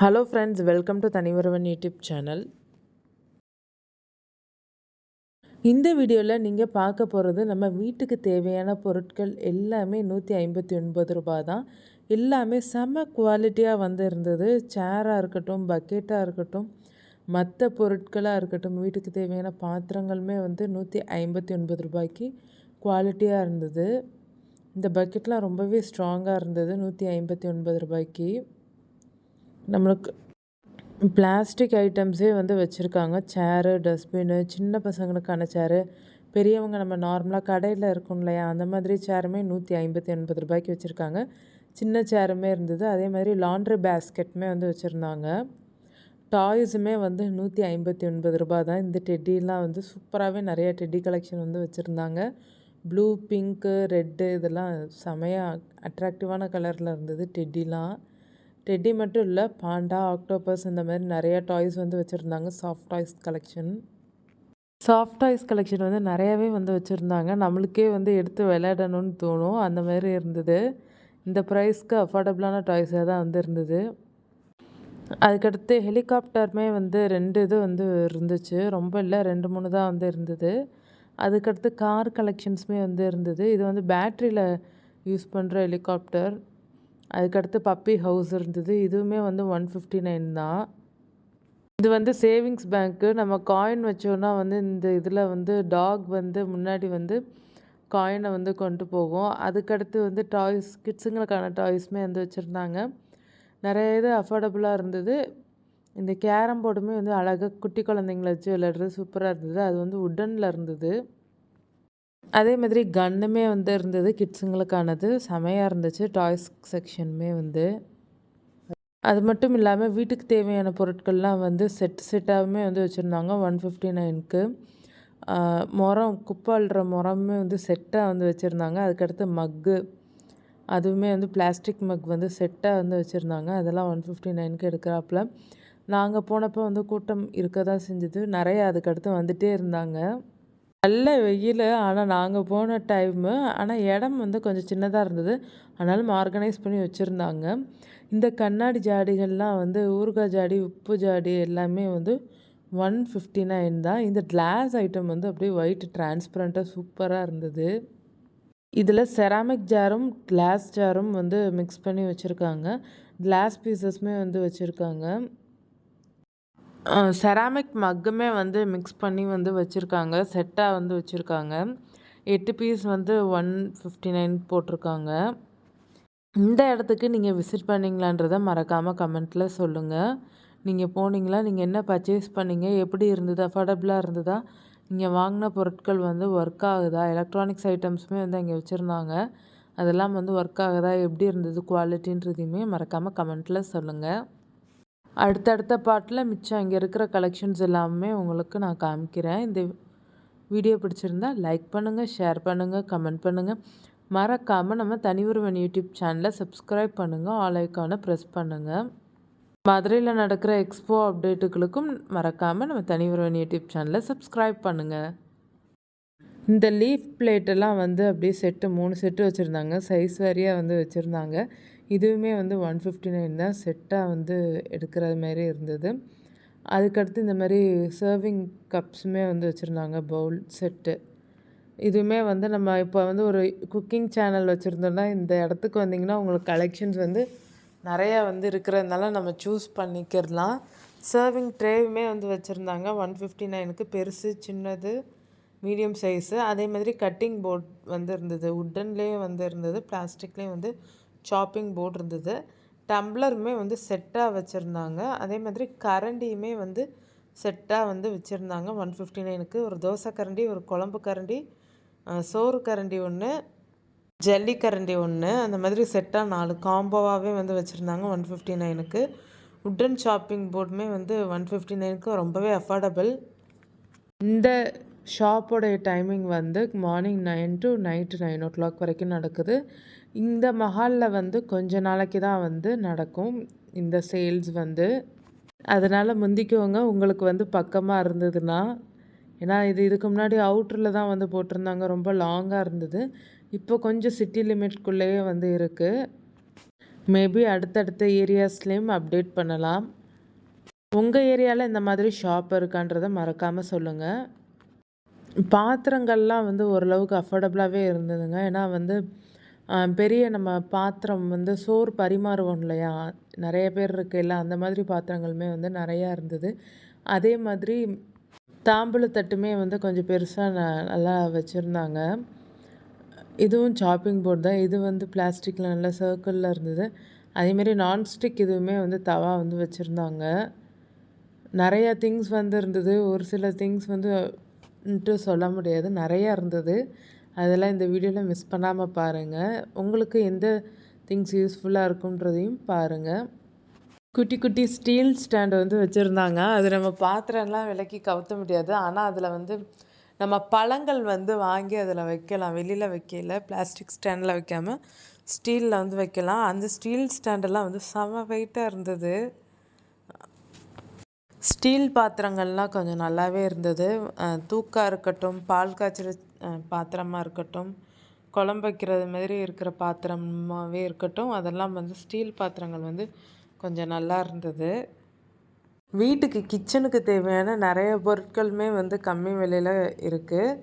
Hello friends, welcome to Thanivaruvan YouTube channel. இந்த வீடியோவில் நீங்கள் பார்க்க போகிறது நம்ம வீட்டுக்கு தேவையான பொருட்கள் எல்லாமே 159 ரூபாய் தான். எல்லாமே செம்ம குவாலிட்டியாக வந்து இருந்தது. சேராக இருக்கட்டும், பக்கெட்டாக இருக்கட்டும், மற்ற பொருட்களாக இருக்கட்டும், வீட்டுக்கு தேவையான பாத்திரங்களுமே வந்து 159 ரூபாய்க்கு குவாலிட்டியாக இருந்தது. இந்த பக்கெட்லாம் ரொம்பவே ஸ்ட்ராங்காக இருந்தது. 159 ரூபாய்க்கு நம்மளுக்கு பிளாஸ்டிக் ஐட்டம்ஸே வந்து வச்சுருக்காங்க. சேரு, டஸ்ட்பின்னு, சின்ன பசங்களுக்கான சேரு, பெரியவங்க நம்ம நார்மலாக கடையில் இருக்கும் இல்லையா, அந்த மாதிரி சேருமே 159 ரூபாய்க்கு வச்சுருக்காங்க. சின்ன சேருமே இருந்தது. அதே மாதிரி லாண்ட்ரி பேஸ்கெட்டுமே வந்து வச்சுருந்தாங்க. டாய்ஸுமே வந்து 159 ரூபாய் தான். இந்த டெட்டிலாம் வந்து சூப்பராகவே நிறையா டெட்டி கலெக்ஷன் வந்து வச்சுருந்தாங்க. ப்ளூ, பிங்க்கு, ரெட்டு இதெல்லாம் செமையாக அட்ராக்டிவான கலரில் இருந்தது டெட்டிலாம். டெட்டி மட்டும் இல்லை, பாண்டா, ஆக்டோபஸ் இந்த மாதிரி நிறையா டாய்ஸ் வந்து வச்சுருந்தாங்க. சாஃப்ட் டாய்ஸ் கலெக்ஷன் வந்து நிறையாவே வந்து வச்சுருந்தாங்க. நம்மளுக்கே வந்து எடுத்து விளையாடணும்னு தோணும், அந்த மாதிரி இருந்தது. இந்த ப்ரைஸ்க்கு அஃபோர்டபுளான டாய்ஸாக தான் வந்து இருந்தது. அதுக்கடுத்து ஹெலிகாப்டருமே வந்து 2 இது வந்து இருந்துச்சு. ரொம்ப இல்லை, 2-3 தான் வந்து இருந்தது. அதுக்கடுத்து கார் கலெக்ஷன்ஸுமே வந்து இருந்தது. இது வந்து பேட்ரியில் யூஸ் பண்ணுற ஹெலிகாப்டர். அதுக்கடுத்து பப்பி ஹவுஸ் இருந்தது. இதுவுமே வந்து 159 தான். இது வந்து சேவிங்ஸ் பேங்க்கு. நம்ம காயின் வச்சோன்னா வந்து இந்த இதில் வந்து டாக் வந்து முன்னாடி வந்து காயினை வந்து கொண்டு போகும். அதுக்கடுத்து வந்து டாய்ஸ், கிட்ஸுங்களுக்கான டாய்ஸுமே வந்து வச்சுருந்தாங்க. நிறைய இது அஃபோர்டபுளாக இருந்தது. இந்த கேரம் போர்டுமே வந்து அழகாக குட்டி குழந்தைங்கள வச்சு விளையாடுறது சூப்பராக இருந்தது. அது வந்து உட்டனில் இருந்தது. அதே மாதிரி கன்னுமே வந்து இருந்தது, கிட்ஸுங்களுக்கானது செமையாக இருந்துச்சு. டாய்ஸ் செக்ஷனுமே வந்து அது மட்டும் இல்லாமல் வீட்டுக்கு தேவையான பொருட்கள்லாம் வந்து செட்டாகவுமே வந்து வச்சுருந்தாங்க 159க்கு. முறம், குப்பை அள்ளுற முறமே வந்து செட்டாக வந்து வச்சுருந்தாங்க. அதுக்கடுத்து மக்கு, அதுவுமே வந்து பிளாஸ்டிக் மக் வந்து செட்டாக வந்து வச்சுருந்தாங்க. அதெல்லாம் 159க்கு எடுக்கிறாப்புல. நாங்கள் போனப்போ வந்து கூட்டம் இருக்க தான் செஞ்சது. நிறைய அதுக்கடுத்து வந்துகிட்டே இருந்தாங்க. நல்ல வெயில், ஆனால் நாங்கள் போன டைமு. ஆனால் இடம் வந்து கொஞ்சம் சின்னதாக இருந்தது. ஆனாலும் ஆர்கனைஸ் பண்ணி வச்சுருந்தாங்க. இந்த கண்ணாடி ஜாடிகள்லாம் வந்து ஊறுகாய் ஜாடி, உப்பு ஜாடி எல்லாமே வந்து 159 தான். இந்த கிளாஸ் ஐட்டம் வந்து அப்படியே ஒயிட் டிரான்ஸ்பரண்ட்டாக சூப்பராக இருந்தது. இதில் செராமிக் ஜாரும் கிளாஸ் ஜாரும் வந்து மிக்ஸ் பண்ணி வச்சுருக்காங்க. கிளாஸ் பீசஸுமே வந்து வச்சுருக்காங்க. செராமிக் மக்குமே வந்து மிக்ஸ் பண்ணி வந்து வச்சுருக்காங்க. செட்டாக வந்து வச்சுருக்காங்க. 8 பீஸ் வந்து 159 போட்டிருக்காங்க. இந்த இடத்துக்கு நீங்கள் விசிட் பண்ணிங்களான்றதை மறக்காமல் கமெண்ட்டில் சொல்லுங்கள். நீங்கள் போனீங்களா? நீங்கள் என்ன பர்ச்சேஸ் பண்ணீங்க? எப்படி இருந்தது? அஃபோர்டபுளாக இருந்ததா? நீங்கள் வாங்கின பொருட்கள் வந்து ஒர்க் ஆகுதா? எலக்ட்ரானிக்ஸ் ஐட்டம்ஸுமே வந்து அங்கே வச்சுருந்தாங்க. அதெல்லாம் வந்து ஒர்க் ஆகுதா? எப்படி இருந்தது குவாலிட்டின்றதையுமே மறக்காமல் கமெண்ட்டில் சொல்லுங்கள். அடுத்தடுத்த பார்ட்டில் மிச்சம் அங்கே இருக்கிற கலெக்ஷன்ஸ் எல்லாமே உங்களுக்கு நான் காமிக்கிறேன். இந்த வீடியோ பிடிச்சிருந்தா லைக் பண்ணுங்கள், ஷேர் பண்ணுங்கள், கமெண்ட் பண்ணுங்கள். மறக்காமல் நம்ம தனிவருவன் யூடியூப் சேனலை சப்ஸ்கிரைப் பண்ணுங்கள், ஆல் ஐக்கானை ப்ரெஸ் பண்ணுங்கள். மதுரையில் நடக்கிற எக்ஸ்போ அப்டேட்டுகளுக்கும் மறக்காமல் நம்ம தனிவருவன் யூடியூப் சேனலை சப்ஸ்கிரைப் பண்ணுங்கள். இந்த லீஃப் பிளேட்டெல்லாம் வந்து அப்படியே செட்டு 3 செட்டு வச்சுருந்தாங்க. சைஸ் வாரியாக வந்து வச்சுருந்தாங்க. இதுவுமே வந்து 159 தான். செட்டாக வந்து எடுக்கிறது மாரி இருந்தது. அதுக்கடுத்து இந்த மாதிரி சர்விங் கப்ஸுமே வந்து வச்சுருந்தாங்க, பவுல் செட்டு. இதுவுமே வந்து நம்ம இப்போ வந்து ஒரு குக்கிங் சேனல் வச்சுருந்தோம்னா இந்த இடத்துக்கு வந்திங்கன்னா உங்களுக்கு கலெக்ஷன்ஸ் வந்து நிறையா வந்து இருக்கிறதுனால நம்ம சூஸ் பண்ணிக்கிறலாம். சர்விங் ட்ரேவுமே வந்து வச்சுருந்தாங்க 159க்கு. பெருசு, சின்னது, மீடியம் சைஸு. அதே மாதிரி கட்டிங் போர்ட் வந்து இருந்தது. உட்டன்லேயே வந்து இருந்தது, பிளாஸ்டிக்லேயும் வந்து சாப்பிங் போர்ட் இருந்தது. டம்ளருமே வந்து செட்டாக வச்சுருந்தாங்க. அதே மாதிரி கரண்டியுமே வந்து செட்டாக வந்து வச்சுருந்தாங்க 159க்கு. ஒரு தோசை கரண்டி, ஒரு குழம்பு கரண்டி, சோறு கரண்டி ஒன்று, ஜல்லி கரண்டி ஒன்று, அந்த மாதிரி செட்டாக 4 காம்போவாகவே வந்து வச்சுருந்தாங்க 159க்கு. உட்டன் ஷாப்பிங் போர்டுமே வந்து 159க்கு ரொம்பவே அஃபோர்டபுள். இந்த ஷாப்போடைய டைமிங் வந்து மார்னிங் 9 to நைட்டு 9 வரைக்கும் நடக்குது. இந்த மஹாலில் வந்து கொஞ்ச நாளைக்கு தான் வந்து நடக்கும் இந்த சேல்ஸ் வந்து. அதனால் முந்திக்கவங்க உங்களுக்கு வந்து பக்கமாக இருந்ததுன்னா. ஏன்னா இதுக்கு முன்னாடி அவுட்டரில் தான் வந்து போட்டிருந்தாங்க, ரொம்ப லாங்காக இருந்தது. இப்போ கொஞ்சம் சிட்டி லிமிட்குள்ளேயே வந்து இருக்குது. மேபி அடுத்தடுத்த ஏரியாஸ்லேயும் அப்டேட் பண்ணலாம். உங்கள் ஏரியாவில் இந்த மாதிரி ஷாப் இருக்கான்றதை மறக்காமல் சொல்லுங்கள். பாத்திரங்கள்லாம் வந்து ஓரளவுக்கு அஃபோர்டபுளாகவே இருந்ததுங்க. ஏன்னா வந்து பெரிய நம்ம பாத்திரம் வந்து சோறு பரிமாறுவோம் இல்லையா, நிறைய பேர் இருக்கையில் அந்த மாதிரி பாத்திரங்களுமே வந்து நிறையா இருந்தது. அதே மாதிரி தாம்பூல தட்டுமே வந்து கொஞ்சம் பெருசாக நல்லா வச்சுருந்தாங்க. இதுவும் சாப்பிங் போர்டு தான். இது வந்து பிளாஸ்டிக்கில் நல்லா சர்க்கிளில் இருந்தது. அதேமாரி நான்ஸ்டிக் இதுவுமே வந்து தவா வந்து வச்சுருந்தாங்க. நிறையா திங்ஸ் வந்து இருந்தது. ஒரு சில திங்ஸ் வந்து சொல்ல முடியாது, நிறையா இருந்தது. அதெல்லாம் இந்த வீடியோவில் மிஸ் பண்ணாமல் பாருங்கள். உங்களுக்கு எந்த திங்ஸ் யூஸ்ஃபுல்லாக இருக்குன்றதையும் பாருங்கள். குட்டி குட்டி ஸ்டீல் ஸ்டாண்டு வந்து வச்சுருந்தாங்க. அது நம்ம பாத்திரம்லாம் விலக்கி கவுத்த முடியாது. ஆனால் அதில் வந்து நம்ம பழங்கள் வந்து வாங்கி அதில் வைக்கலாம். வெளியில் வைக்கல, பிளாஸ்டிக் ஸ்டாண்டில் வைக்காமல் ஸ்டீலில் வந்து வைக்கலாம். அந்த ஸ்டீல் ஸ்டாண்டெல்லாம் வந்து செம வெயிட்டாக இருந்தது. ஸ்டீல் பாத்திரங்கள்லாம் கொஞ்சம் நல்லாவே இருந்தது. தூக்காக இருக்கட்டும், பால் காய்ச்சிற பாத்திரமாக இருக்கட்டும், குழம்பு வைக்கிறது மாதிரி இருக்கிற பாத்திரமாகவே இருக்கட்டும், அதெல்லாம் வந்து ஸ்டீல் பாத்திரங்கள் வந்து கொஞ்சம் நல்லா இருந்தது. வீட்டுக்கு கிச்சனுக்கு தேவையான நிறைய பொருட்களுமே வந்து கம்மி விலையில் இருக்குது.